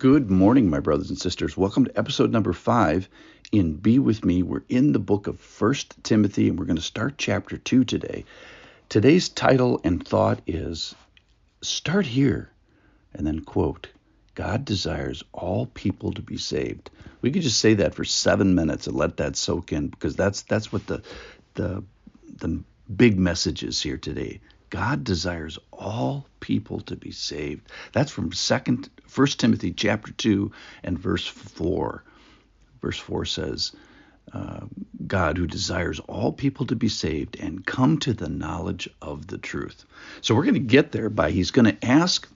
Good morning, my brothers and sisters. Welcome to episode number 5 in Be With Me. We're in the book of 1 Timothy, and we're going to start chapter 2 today. Today's title and thought is, Start Here, and then quote, God desires all people to be saved. We could just say that for 7 minutes and let that soak in, because that's what the big message is here today. God desires all people to be saved. That's from 1 Timothy chapter 2 and verse 4. Verse 4 says, God who desires all people to be saved and come to the knowledge of the truth. So we're going to get there by he's going to ask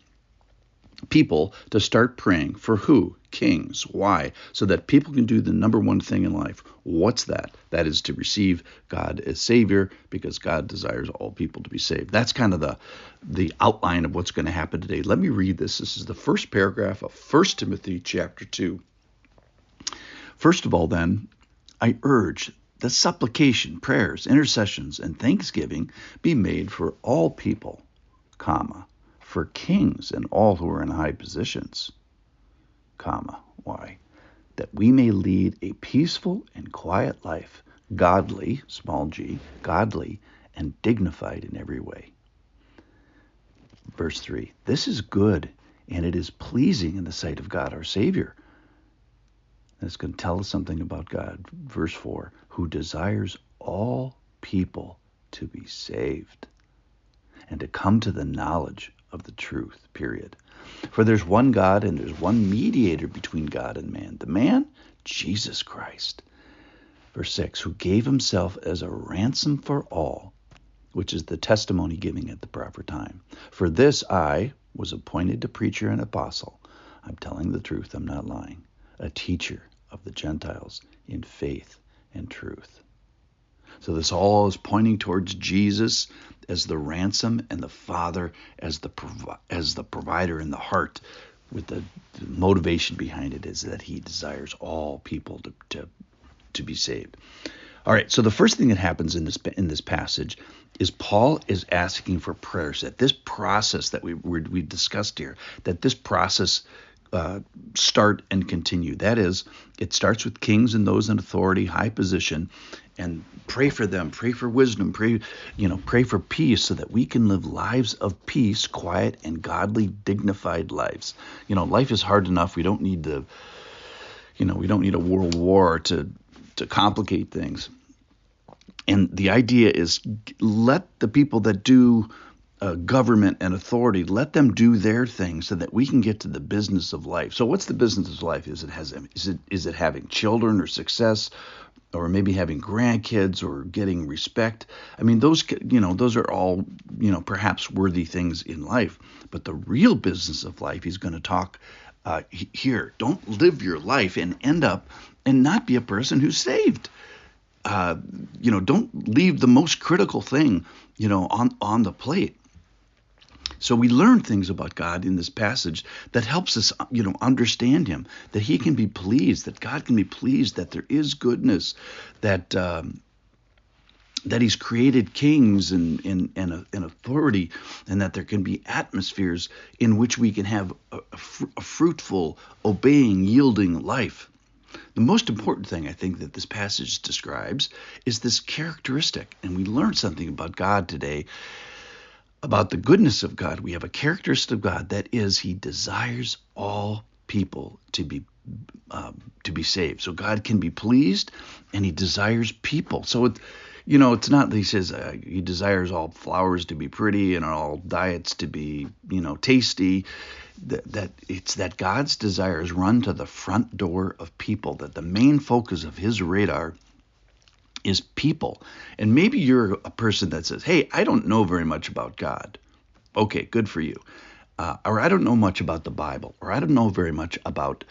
people to start praying for who? Kings. Why? So that people can do the number one thing in life. What's that? That is to receive God as Savior, because God desires all people to be saved. That's kind of the outline of what's going to happen today. Let me read this. This is the first paragraph of 1 Timothy chapter 2. First of all, then, I urge that supplication, prayers, intercessions, and thanksgiving be made for all people, for kings and all who are in high positions, why? That we may lead a peaceful and quiet life, godly, small g, godly, and dignified in every way. Verse 3, this is good, and it is pleasing in the sight of God our Savior. That's going to tell us something about God. Verse 4, who desires all people to be saved and to come to the knowledge of the truth, period. For there's one God and there's one mediator between God and man. The man, Jesus Christ. Verse 6, who gave himself as a ransom for all, which is the testimony giving at the proper time. For this I was appointed a preacher and apostle. I'm telling the truth, I'm not lying. A teacher of the Gentiles in faith and truth. So this all is pointing towards Jesus as the ransom and the Father as the provider in the heart, with the motivation behind it is that he desires all people to be saved. All right, so the first thing that happens in this passage is Paul is asking for prayers, that this process that we discussed here, that this process start and continue. That is, it starts with kings and those in authority, high position, and pray for them, pray for wisdom, pray for peace, so that we can live lives of peace, quiet and godly, dignified lives. Life is hard enough. We don't need a world war to complicate things. And the idea is, let the people that do government and authority, let them do their thing so that we can get to the business of life. So what's the business of life? Is it having children or success, or maybe having grandkids, or getting respect? I mean, those are all, perhaps worthy things in life. But the real business of life, he's going to talk here. Don't live your life and end up and not be a person who's saved. Don't leave the most critical thing, on the plate. So we learn things about God in this passage that helps us, understand him, that he can be pleased, that God can be pleased, that there is goodness, that he's created kings and authority, and that there can be atmospheres in which we can have a fruitful, obeying, yielding life. The most important thing I think that this passage describes is this characteristic, and we learned something about God today, about the goodness of God. We have a characteristic of God, that is, he desires all people to be saved. So God can be pleased, and he desires people. So it's not that he says he desires all flowers to be pretty and all diets to be tasty. That it's that God's desires run to the front door of people, that the main focus of his radar is people. And maybe you're a person that says, hey, I don't know very much about God. Okay, good for you. Or I don't know much about the Bible, or I don't know very much about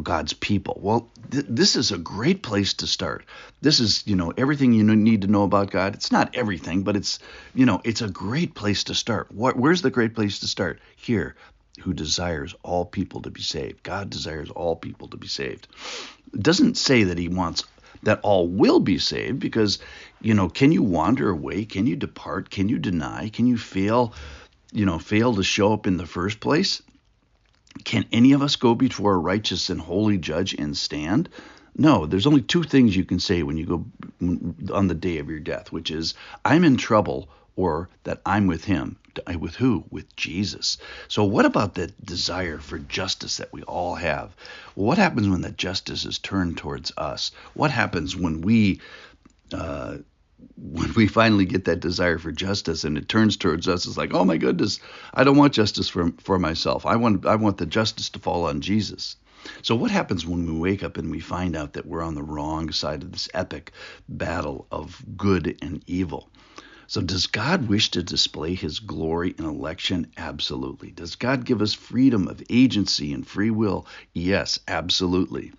God's people. Well, this is a great place to start. This is, everything you need to know about God. It's not everything, but it's a great place to start. Where's the great place to start? Here, who desires all people to be saved. God desires all people to be saved. It doesn't say that he wants that all will be saved, because, can you wander away? Can you depart? Can you deny? Can you fail to show up in the first place? Can any of us go before a righteous and holy judge and stand? No, there's only two things you can say when you go on the day of your death, which is, I'm in trouble, or that I'm with him. With who? With Jesus. So what about that desire for justice that we all have? Well, what happens when that justice is turned towards us? What happens when we finally get that desire for justice and it turns towards us? It's like, oh my goodness, I don't want justice for myself. I want the justice to fall on Jesus. So what happens when we wake up and we find out that we're on the wrong side of this epic battle of good and evil? So does God wish to display his glory in election? Absolutely. Does God give us freedom of agency and free will? Yes, absolutely.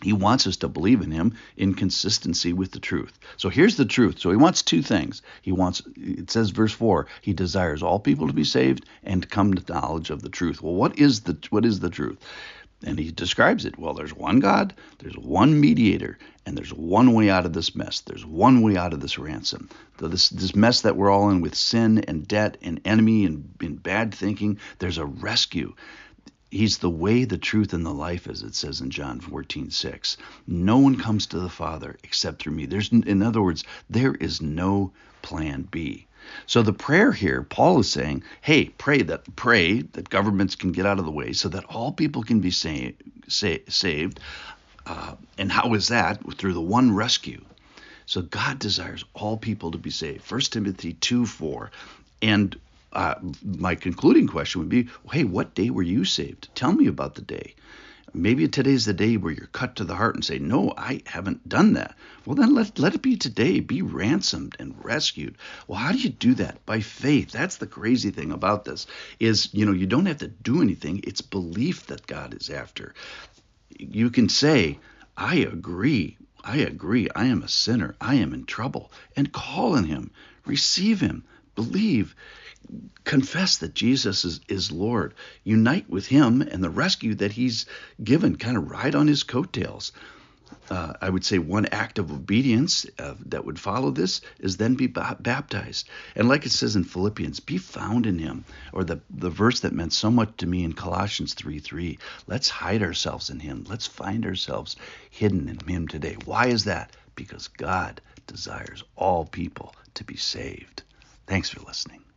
He wants us to believe in him in consistency with the truth. So here's the truth. So he wants two things. It says verse 4, he desires all people to be saved and to come to knowledge of the truth. Well, what is the truth? And he describes it. Well, there's one God, there's one mediator, and there's one way out of this mess. There's one way out of this ransom. So this mess that we're all in with sin and debt and enemy and bad thinking, there's a rescue. He's the way, the truth, and the life, as it says in John 14:6. No one comes to the Father except through me. In other words, there is no plan B. So the prayer here, Paul is saying, hey, pray that governments can get out of the way so that all people can be saved. And how is that? Through the one rescue. So God desires all people to be saved. 1 Timothy 2:4. And my concluding question would be, hey, what day were you saved? Tell me about the day. Maybe today's the day where you're cut to the heart and say, no, I haven't done that. Well, then let it be today. Be ransomed and rescued. Well, how do you do that? By faith. That's the crazy thing about this is, you don't have to do anything. It's belief that God is after. You can say, I agree. I am a sinner. I am in trouble. And call on him. Receive him. Believe. Confess that Jesus is Lord. Unite with him and the rescue that he's given. Kind of ride on his coattails. I would say one act of obedience that would follow this is then be baptized. And like it says in Philippians, be found in him. Or the verse that meant so much to me in Colossians 3:3. Let's hide ourselves in him. Let's find ourselves hidden in him today. Why is that? Because God desires all people to be saved. Thanks for listening.